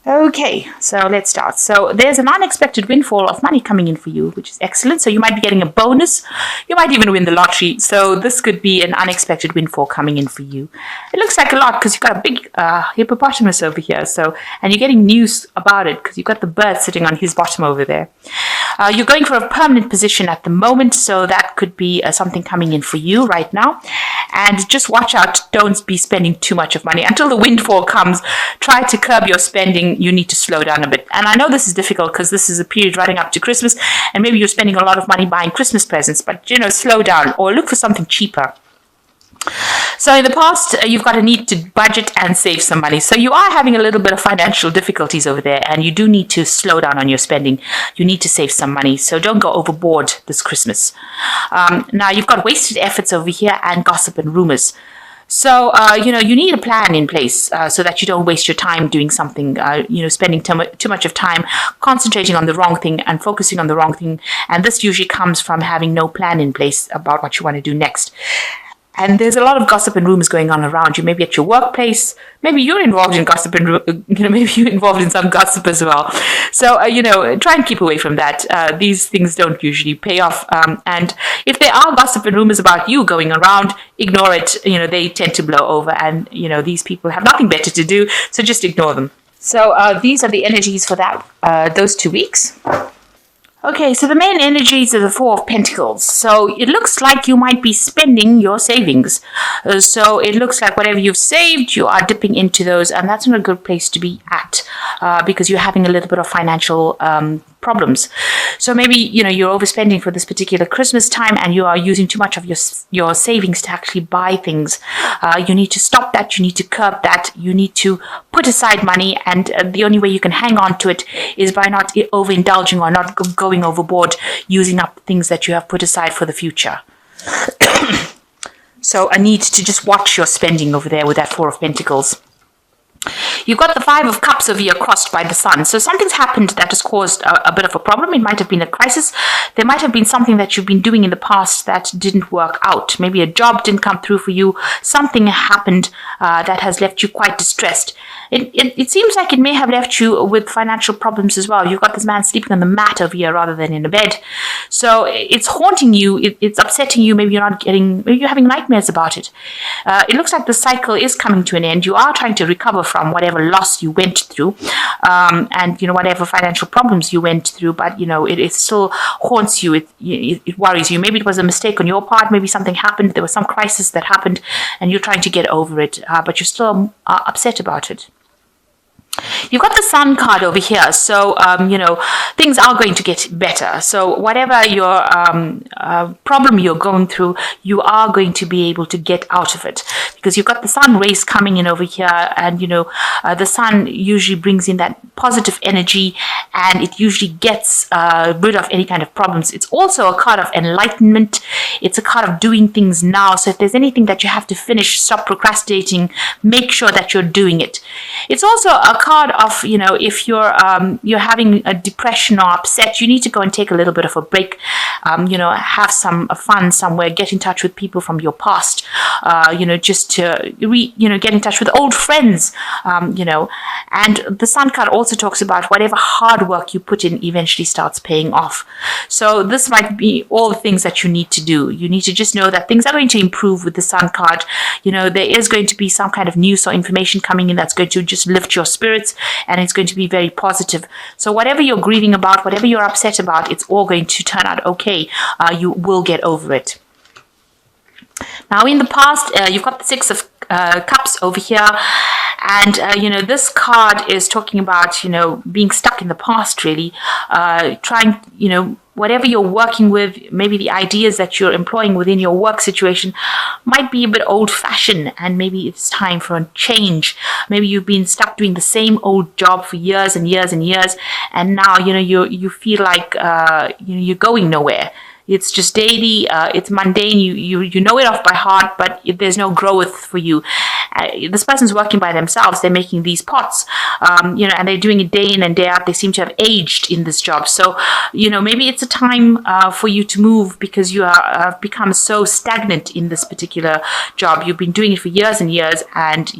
Okay, so let's start. So there's an unexpected windfall of money coming in for you, which is excellent. So you might be getting a bonus. You might even win the lottery. So this could be an unexpected windfall coming in for you. It looks like a lot because you've got a big hippopotamus over here. So, and you're getting news about it because you've got the bird sitting on his bottom over there. You're going for a permanent position at the moment, so that could be something coming in for you right now. And just watch out, don't be spending too much of money. Until the windfall comes, try to curb your spending. You need to slow down a bit. And I know this is difficult because this is a period running up to Christmas, and maybe you're spending a lot of money buying Christmas presents, but slow down or look for something cheaper. So in the past, you've got a need to budget and save some money. So you are having a little bit of financial difficulties over there, and you do need to slow down on your spending. You need to save some money. So don't go overboard this Christmas. Now you've got wasted efforts over here and gossip and rumors. So, you need a plan in place so that you don't waste your time doing something, spending too much of time concentrating on the wrong thing and focusing on the wrong thing. And this usually comes from having no plan in place about what you want to do next. And there's a lot of gossip and rumors going on around you, maybe at your workplace. Maybe you're involved in gossip and, maybe you're involved in some gossip as well. So, try and keep away from that. These things don't usually pay off. And if there are gossip and rumors about you going around, ignore it. They tend to blow over, and, these people have nothing better to do. So just ignore them. So these are the energies for those 2 weeks. Okay, so the main energies are the Four of Pentacles. So it looks like you might be spending your savings. So it looks like whatever you've saved, you are dipping into those, and that's not a good place to be at because you're having a little bit of financial problems. So maybe, you're overspending for this particular Christmas time and you are using too much of your savings to actually buy things. You need to stop that. You need to curb that. You need to put aside money, and the only way you can hang on to it is by not overindulging or not going overboard, using up things that you have put aside for the future. So I need to just watch your spending over there with that Four of Pentacles. You've got the Five of Cups over here crossed by the Sun. So something's happened that has caused a bit of a problem. It might have been a crisis. There might have been something that you've been doing in the past that didn't work out. Maybe a job didn't come through for you. Something happened that has left you quite distressed. It seems like it may have left you with financial problems as well. You've got this man sleeping on the mat over here rather than in a bed. So it's haunting you. It's upsetting you. Maybe you're having nightmares about it. It looks like the cycle is coming to an end. You are trying to recover from whatever loss you went through, and whatever financial problems you went through, but it still haunts you. It worries you. Maybe it was a mistake on your part. Maybe something happened. There was some crisis that happened, and you're trying to get over it, but you're still upset about it. You've got the Sun card over here, so things are going to get better. So whatever your problem you're going through, you are going to be able to get out of it, because you've got the Sun rays coming in over here, and the Sun usually brings in that positive energy, and it usually gets rid of any kind of problems. It's also a card of enlightenment. It's a card of doing things now. So if there's anything that you have to finish, stop procrastinating, make sure that you're doing it. It's also a card of, if you're having a depression or upset, you need to go and take a little bit of a break, have some fun somewhere, get in touch with people from your past, just to get in touch with old friends, and the Sun card also talks about whatever hard work you put in eventually starts paying off. So this might be all the things that you need to do. You need to just know that things are going to improve with the Sun card. There is going to be some kind of news or information coming in that's going to just lift your spirits, and it's going to be very positive. So whatever you're grieving about, whatever you're upset about, it's all going to turn out okay. You will get over it. Now, in the past, you've got the Six of Cups over here, and this card is talking about being stuck in the past, really, trying whatever you're working with, maybe the ideas that you're employing within your work situation might be a bit old-fashioned, and maybe it's time for a change. Maybe you've been stuck doing the same old job for years and years and years, and now you feel like you're going nowhere. It's just daily. It's mundane. You know it off by heart, but there's no growth for you. This person's working by themselves. They're making these pots, and they're doing it day in and day out. They seem to have aged in this job. So, maybe it's a time for you to move because you have become so stagnant in this particular job. You've been doing it for years and years, and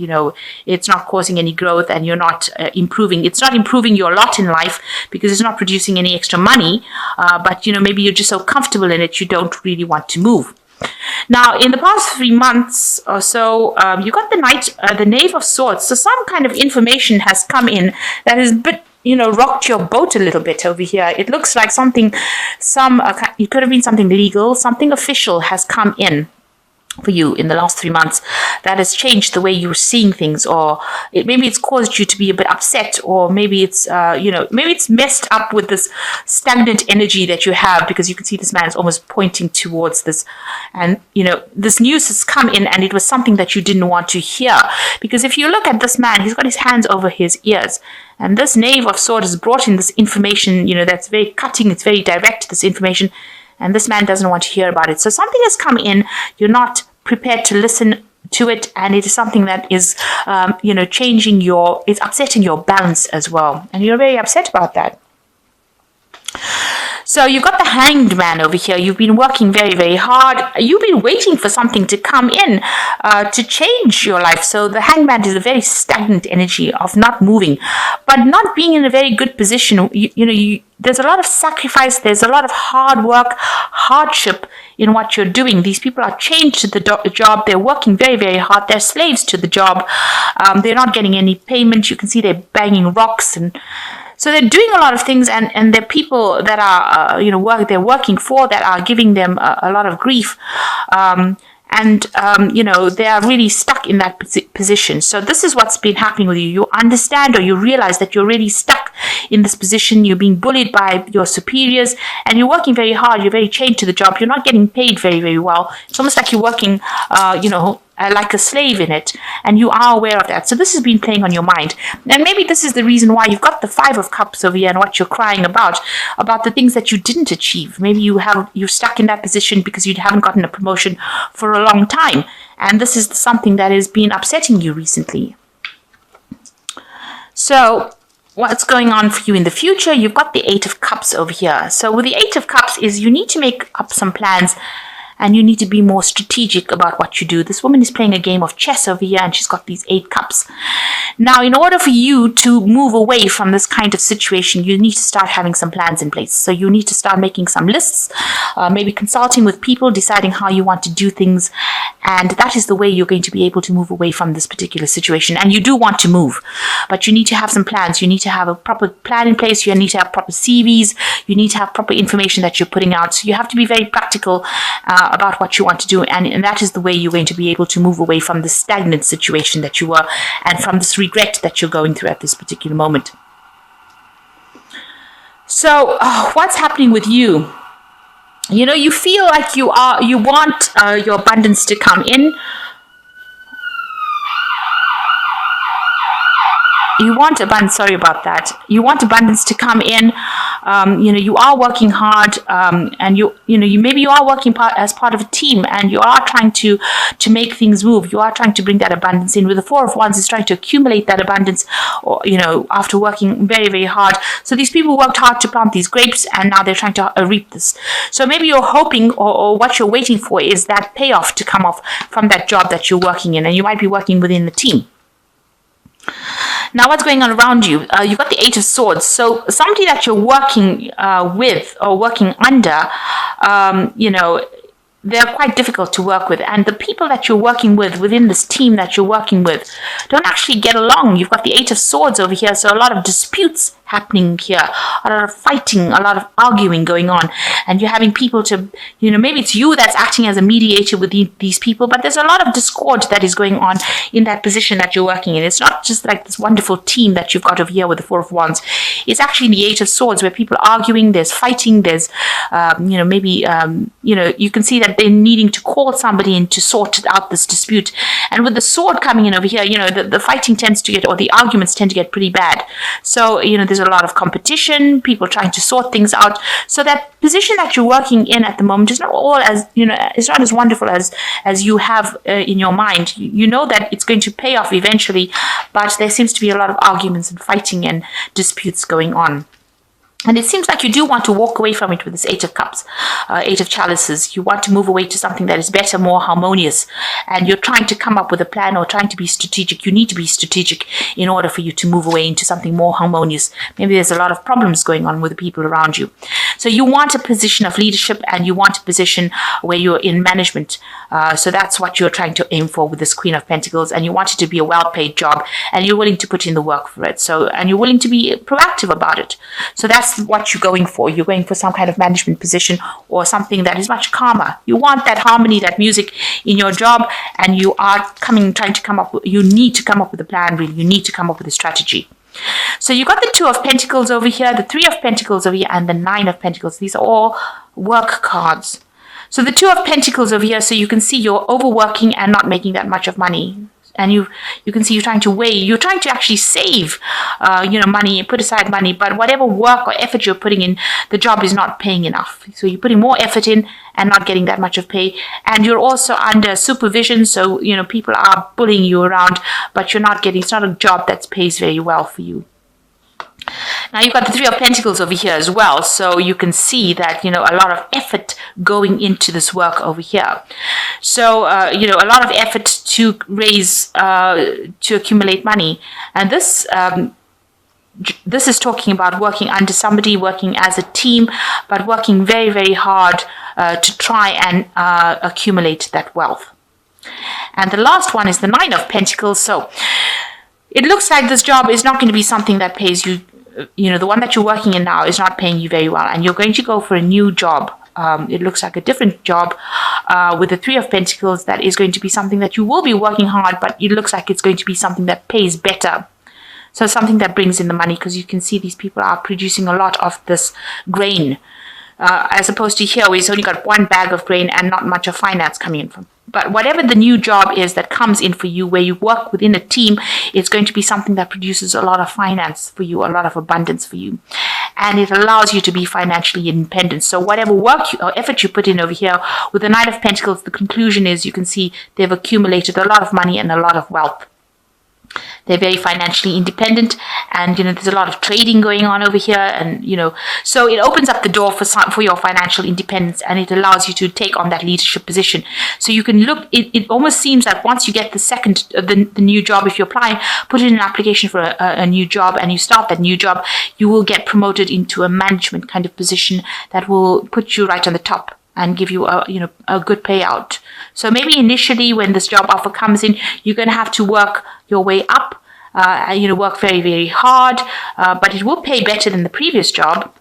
it's not causing any growth, and you're not improving. It's not improving your lot in life because it's not producing any extra money. But maybe you're just so comfortable in it, you don't really want to move. Now, in the past 3 months or so, you got the Knave of Swords. So some kind of information has come in that has rocked your boat a little bit over here. It looks like it could have been something legal, something official has come in for you in the last 3 months that has changed the way you're seeing things, or maybe it's caused you to be a bit upset, or maybe it's maybe it's messed up with this stagnant energy that you have, because you can see this man is almost pointing towards this, and this news has come in, and it was something that you didn't want to hear, because if you look at this man, he's got his hands over his ears. And this Knave of Swords has brought in this information, that's very cutting, it's very direct, this information, and this man doesn't want to hear about it. So something has come in, you're not prepared to listen to it, and it is something that is, it's upsetting your balance as well. And you're very upset about that. So you've got the Hanged Man over here. You've been working very, very hard. You've been waiting for something to come in to change your life. So the Hanged Man is a very stagnant energy of not moving, but not being in a very good position. There's a lot of sacrifice. There's a lot of hard work, hardship in what you're doing. These people are chained to the job. They're working very, very hard. They're slaves to the job. They're not getting any payment. You can see they're banging rocks, and so they're doing a lot of things, and they're people that are, they're working for, that are giving them a lot of grief. They are really stuck in that position. So this is what's been happening with you. You understand, or you realize that you're really stuck in this position. You're being bullied by your superiors, and you're working very hard. You're very chained to the job. You're not getting paid very, very well. It's almost like you're working, like a slave in it, and you are aware of that. So this has been playing on your mind, and maybe this is the reason why you've got the Five of Cups over here, and what you're crying about the things that you didn't achieve. Maybe you're stuck in that position because you haven't gotten a promotion for a long time, and this is something that has been upsetting you recently. So what's going on for you in the future? You've got the Eight of Cups over here. So with the Eight of Cups is you need to make up some plans, and you need to be more strategic about what you do. This woman is playing a game of chess over here, and she's got these 8 cups. Now, in order for you to move away from this kind of situation, you need to start having some plans in place. So you need to start making some lists, maybe consulting with people, deciding how you want to do things. And that is the way you're going to be able to move away from this particular situation. And you do want to move, but you need to have some plans. You need to have a proper plan in place. You need to have proper CVs. You need to have proper information that you're putting out. So you have to be very practical about what you want to do, and that is the way you're going to be able to move away from the stagnant situation that you were, and from this regret that you're going through at this particular moment. So what's happening with you? You feel like you want your abundance to come in. You want abundance, sorry about that. You want abundance to come in. You are working hard, and maybe you are working as part of a team, and you are trying to make things move. You are trying to bring that abundance in. With the Four of Wands, is trying to accumulate that abundance, after working very, very hard. So these people worked hard to plant these grapes, and now they're trying to reap this. So maybe you're hoping, or what you're waiting for is that payoff to come off from that job that you're working in, and you might be working within the team. Now, what's going on around you? You've got the Eight of Swords. So somebody that you're working with or working under, they're quite difficult to work with. And the people that you're working with within this team that you're working with don't actually get along. You've got the Eight of Swords over here. So a lot of disputes happening here, a lot of fighting, a lot of arguing going on. And you're having people to, maybe it's you that's acting as a mediator with these people, but there's a lot of discord that is going on in that position that you're working in. It's not just like this wonderful team that you've got over here with the Four of Wands. is actually in the Eight of Swords, where people are arguing, there's fighting, there's, maybe, you can see that they're needing to call somebody in to sort out this dispute. And with the sword coming in over here, the fighting tends to get, or the arguments tend to get pretty bad. So, there's a lot of competition, people trying to sort things out. So that position that you're working in at the moment is not all as, it's not as wonderful as you have in your mind. You know that it's going to pay off eventually, but there seems to be a lot of arguments and fighting and disputes going on. And it seems like you do want to walk away from it with this Eight of Cups, Eight of Chalices. You want to move away to something that is better, more harmonious. And you're trying to come up with a plan or trying to be strategic. You need to be strategic in order for you to move away into something more harmonious. Maybe there's a lot of problems going on with the people around you. So you want a position of leadership, and you want a position where you're in management. So that's what you're trying to aim for with this Queen of Pentacles. And you want it to be a well-paid job, and you're willing to put in the work for it. And you're willing to be proactive about it. So that's what you're going for. You're going for some kind of management position or something that is much calmer. You want that harmony, that music in your job, and you need to come up with a plan, really. You need to come up with a strategy. So you got the Two of Pentacles over here, the Three of Pentacles over here, and the Nine of Pentacles. These are all work cards. So the Two of Pentacles over here, so you can see you're overworking and not making that much of money. And you can see you're trying to actually save, money, put aside money, but whatever work or effort you're putting in, the job is not paying enough. So you're putting more effort in and not getting that much of pay. And you're also under supervision, so, people are bullying you around, but it's not a job that pays very well for you. Now you've got the Three of Pentacles over here as well, so you can see that, a lot of effort going into this work over here. So, a lot of effort to to accumulate money. And this is talking about working under somebody, working as a team, but working very, very hard to try and accumulate that wealth. And the last one is the Nine of Pentacles. So it looks like this job is not going to be something that pays you. The one that you're working in now is not paying you very well, and you're going to go for a new job. It looks like a different job with the Three of Pentacles that is going to be something that you will be working hard, but it looks like it's going to be something that pays better. So something that brings in the money, because you can see these people are producing a lot of this grain, as opposed to here where it's only got one bag of grain and not much of finance coming in from. But whatever the new job is that comes in for you, where you work within a team, it's going to be something that produces a lot of finance for you, a lot of abundance for you. And it allows you to be financially independent. So whatever work or effort you put in over here, with the Nine of Pentacles, the conclusion is you can see they've accumulated a lot of money and a lot of wealth. They're very financially independent, and there's a lot of trading going on over here, and so it opens up the door for your financial independence, and it allows you to take on that leadership position. So you can look. It almost seems like once you get the new job, if you apply, put in an application for a new job, and you start that new job, you will get promoted into a management kind of position that will put you right on the top and give you a good payout. So maybe initially when this job offer comes in, you're going to have to work your way up, work very, very hard, but it will pay better than the previous job.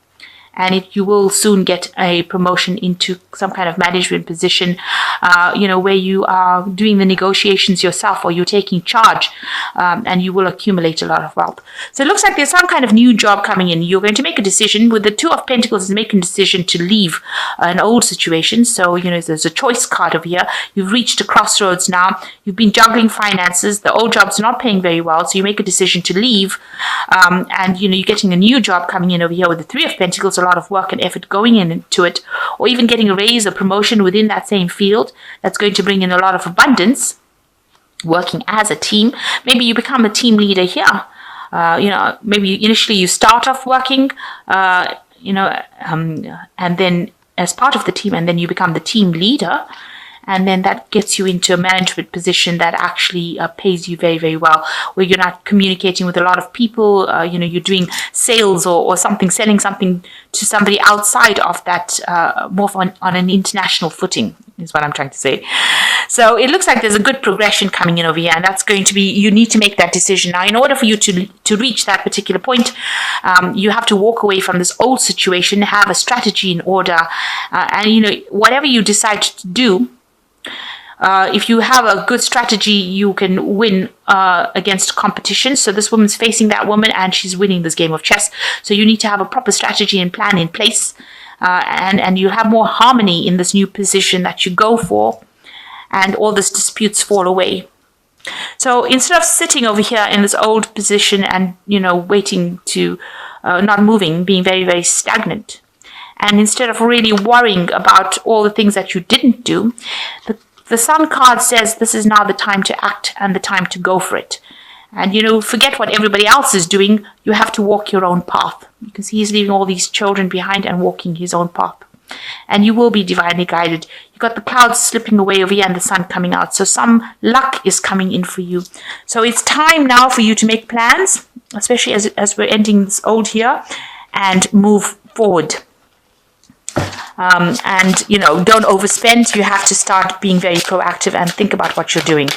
And you will soon get a promotion into some kind of management position, where you are doing the negotiations yourself, or you're taking charge, and you will accumulate a lot of wealth. So it looks like there's some kind of new job coming in. You're going to make a decision. With the Two of Pentacles, is making a decision to leave an old situation. So, there's a choice card over here. You've reached a crossroads now. You've been juggling finances. The old job's not paying very well, so you make a decision to leave. And, you're getting a new job coming in over here with the Three of Pentacles. A lot of work and effort going into it, or even getting a raise or promotion within that same field that's going to bring in a lot of abundance. Working as a team, maybe you become a team leader here. Maybe initially you start off working, and then as part of the team, and then you become the team leader. And then that gets you into a management position that actually pays you very, very well, where you're not communicating with a lot of people, you're doing sales or something, selling something to somebody outside of that, more on an international footing, is what I'm trying to say. So it looks like there's a good progression coming in over here, and that's going to be, you need to make that decision. Now, in order for you to reach that particular point, you have to walk away from this old situation, have a strategy in order, and whatever you decide to do, If you have a good strategy, you can win against competition. So this woman's facing that woman and she's winning this game of chess. So you need to have a proper strategy and plan in place. And you have more harmony in this new position that you go for. And all these disputes fall away. So instead of sitting over here in this old position and, waiting to not moving, being very, very stagnant, and instead of really worrying about all the things that you didn't do, the Sun card says this is now the time to act and the time to go for it. And, forget what everybody else is doing. You have to walk your own path. You can see he's leaving all these children behind and walking his own path. And you will be divinely guided. You've got the clouds slipping away over here and the sun coming out. So some luck is coming in for you. So it's time now for you to make plans, especially as we're ending this old year, and move forward. And don't overspend. You have to start being very proactive and think about what you're doing.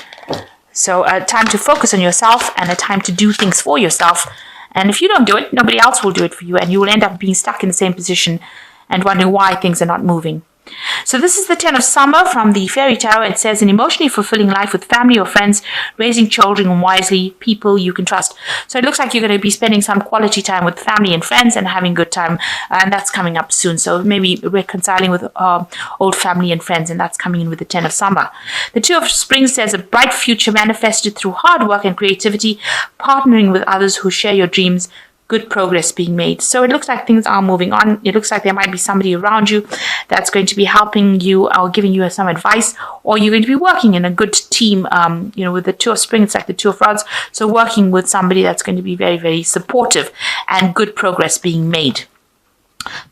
So a time to focus on yourself and a time to do things for yourself. And if you don't do it, nobody else will do it for you. And you will end up being stuck in the same position and wondering why things are not moving. So this is the 10 of Summer from the Fairy Tarot. It says, an emotionally fulfilling life with family or friends, raising children wisely, people you can trust. So it looks like you're going to be spending some quality time with family and friends and having a good time. And that's coming up soon. So maybe reconciling with old family and friends. And that's coming in with the 10 of Summer. The 2 of Spring says, a bright future manifested through hard work and creativity, partnering with others who share your dreams, good progress being made. So it looks like things are moving on. It looks like there might be somebody around you that's going to be helping you or giving you some advice, or you're going to be working in a good team. With the 2 of Spring, it's like the 2 of Rods. So working with somebody that's going to be very, very supportive and good progress being made.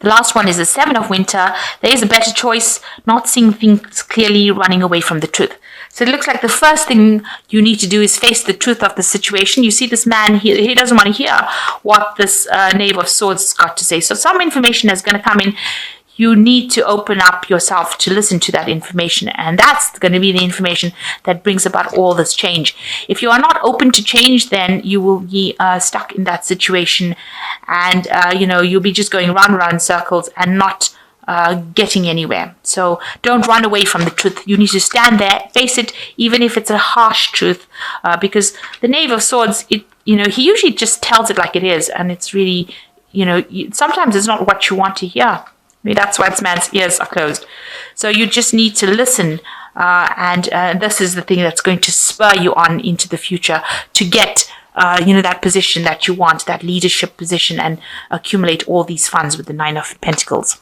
The last one is the 7 of Winter. There is a better choice, not seeing things clearly, running away from the truth. So it looks like the first thing you need to do is face the truth of the situation. You see this man, he doesn't want to hear what this Knave of Swords has got to say. So some information is going to come in. You need to open up yourself to listen to that information. And that's going to be the information that brings about all this change. If you are not open to change, then you will be stuck in that situation. And, you'll be just going round and round in circles and not getting anywhere. So don't run away from the truth. You need to stand there, face it, even if it's a harsh truth, because the Knave of Swords, he usually just tells it like it is, and it's really, sometimes it's not what you want to hear. That's why this man's ears are closed. So you just need to listen, and this is the thing that's going to spur you on into the future to get that position that you want, that leadership position, and accumulate all these funds with the 9 of Pentacles.